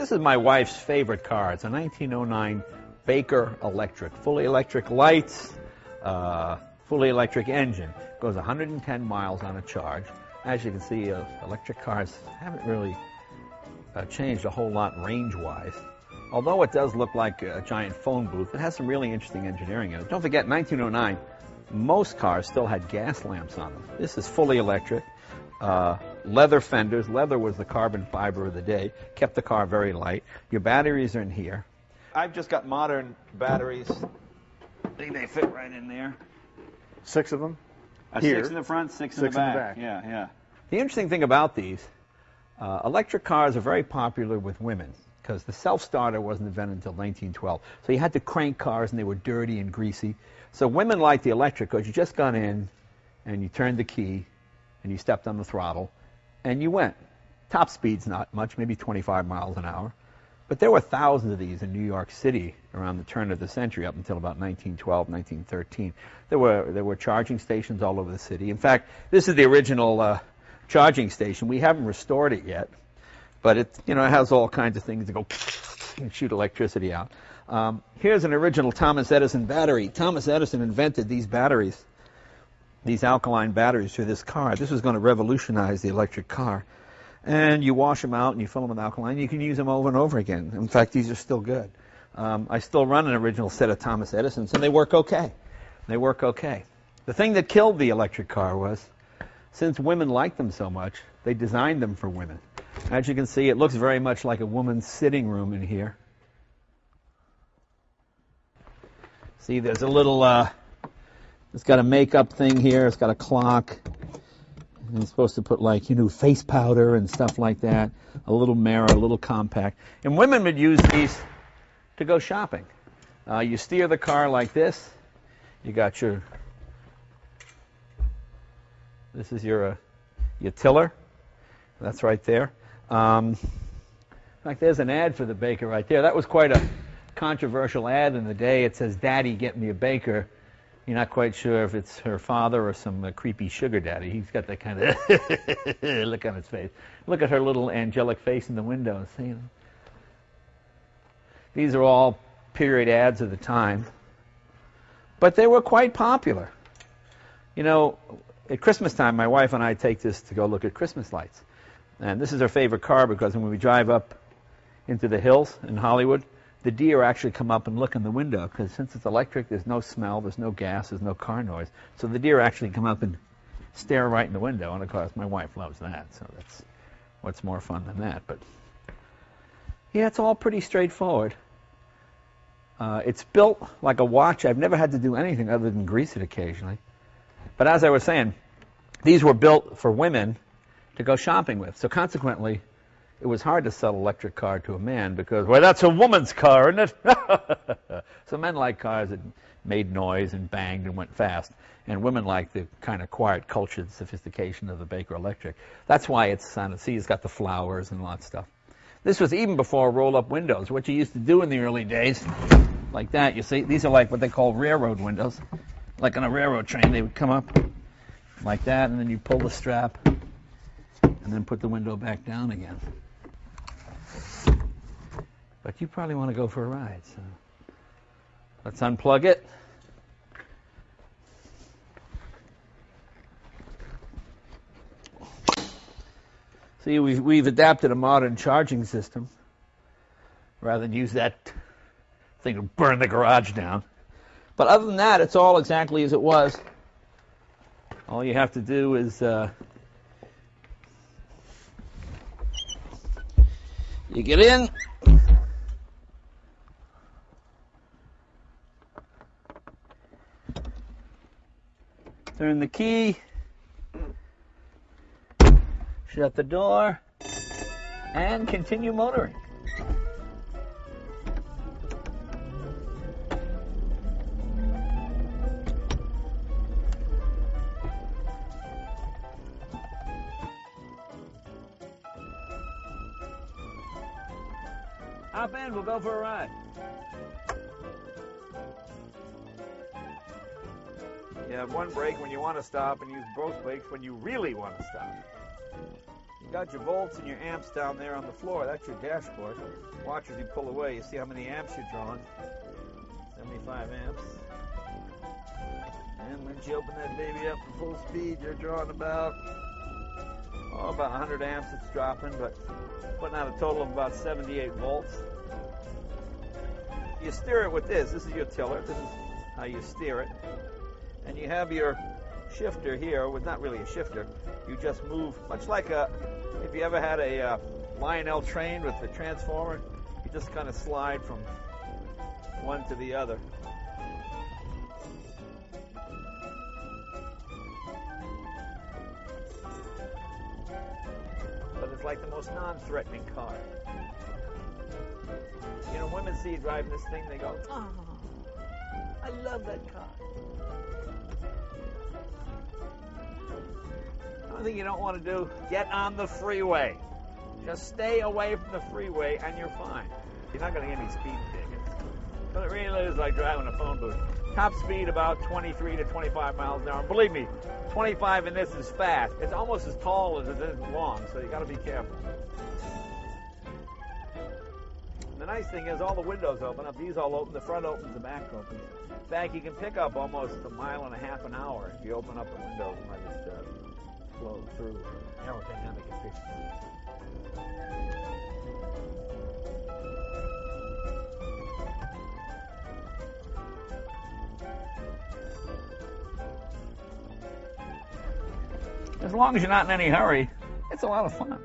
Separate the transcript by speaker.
Speaker 1: This is my wife's favorite car. It's a 1909 Baker Electric. Fully electric lights, fully electric engine. Goes 110 miles on a charge. As you can see, electric cars haven't really changed a whole lot range-wise. Although it does look like a giant phone booth, it has some really interesting engineering in it. Don't forget, 1909, most cars still had gas lamps on them. This is fully electric. Leather fenders. Leather was the carbon fiber of the day. Kept the car very light. Your batteries are in here. I've just got modern batteries. They fit right in there.
Speaker 2: 6 of them?
Speaker 1: Here. 6 in the front, 6 in the back.
Speaker 2: Yeah,
Speaker 1: yeah. The interesting thing about these, electric cars are very popular with women because the self-starter wasn't invented until 1912. So you had to crank cars, and they were dirty and greasy. So women liked the electric because you just got in, and you turned the key, and you stepped on the throttle, and you went. Top speed's not much, maybe 25 miles an hour. But there were thousands of these in New York City around the turn of the century up until about 1912, 1913. There were charging stations all over the city. In fact, this is the original charging station. We haven't restored it yet, but it has all kinds of things to go and shoot electricity out. Here's an original Thomas Edison battery. Thomas Edison invented these batteries, these alkaline batteries for this car. This was going to revolutionize the electric car. And you wash them out and you fill them with alkaline. You can use them over and over again. In fact, these are still good. I still run an original set of Thomas Edisons, and they work okay. They work okay. The thing that killed the electric car was, since women liked them so much, they designed them for women. As you can see, it looks very much like a woman's sitting room in here. See, there's a little, it's got a makeup thing here. It's got a clock. And it's supposed to put, like, face powder and stuff like that. A little mirror, a little compact. And women would use these to go shopping. You steer the car like this. You got this is your tiller. That's right there. In fact, there's an ad for the Baker right there. That was quite a controversial ad in the day. It says, "Daddy, get me a Baker." You're not quite sure if it's her father or some creepy sugar daddy. He's got that kind of look on his face. Look at her little angelic face in the window. See? These are all period ads of the time. But they were quite popular. At Christmas time, my wife and I take this to go look at Christmas lights. And this is her favorite car because when we drive up into the hills in Hollywood, the deer actually come up and look in the window because since it's electric, there's no smell, there's no gas, there's no car noise. So the deer actually come up and stare right in the window. And, of course, my wife loves that. So that's what's more fun than that. But, yeah, it's all pretty straightforward. It's built like a watch. I've never had to do anything other than grease it occasionally. But as I was saying, these were built for women to go shopping with. So consequently, it was hard to sell an electric car to a man because, well, that's a woman's car, isn't it? So men liked cars that made noise and banged and went fast. And women liked the kind of quiet, cultured sophistication of the Baker Electric. That's why it's got the flowers and lots of stuff. This was even before roll-up windows, what you used to do in the early days, like that. You see, these are like what they call railroad windows. Like on a railroad train, they would come up like that, and then you pull the strap and then put the window back down again. But you probably want to go for a ride, so let's unplug it. See, we've adapted a modern charging system rather than use that thing to burn the garage down. But other than that, it's all exactly as it was. All you have to do is you get in, turn the key, shut the door, and continue motoring. Hop in, we'll go for a ride. You have one brake when you want to stop and use both brakes when you really want to stop. You got your volts and your amps down there on the floor. That's your dashboard. Watch as you pull away. You see how many amps you're drawing. 75 amps. And once you open that baby up to full speed, you're drawing about 100 amps it's dropping, but putting out a total of about 78 volts. You steer it with this. This is your tiller. This is how you steer it. And you have your shifter here. Well, not really a shifter. You just move, much like if you ever had a Lionel train with the transformer, you just kind of slide from one to the other. But it's like the most non-threatening car. You know, women see you driving this thing, they go, "Oh, I love that car." The only thing you don't want to do, get on the freeway. Just stay away from the freeway and you're fine. You're not going to get any speed tickets. But it really is like driving a phone booth. Top speed about 23 to 25 miles an hour. And believe me, 25 in this is fast. It's almost as tall as it is long, so you got to be careful. The nice thing is all the windows open up. These all open. The front opens, the back opens. In fact, you can pick up almost a mile and a half an hour if you open up the windows and let it flow through aerodynamic efficiency. As long as you're not in any hurry, it's a lot of fun.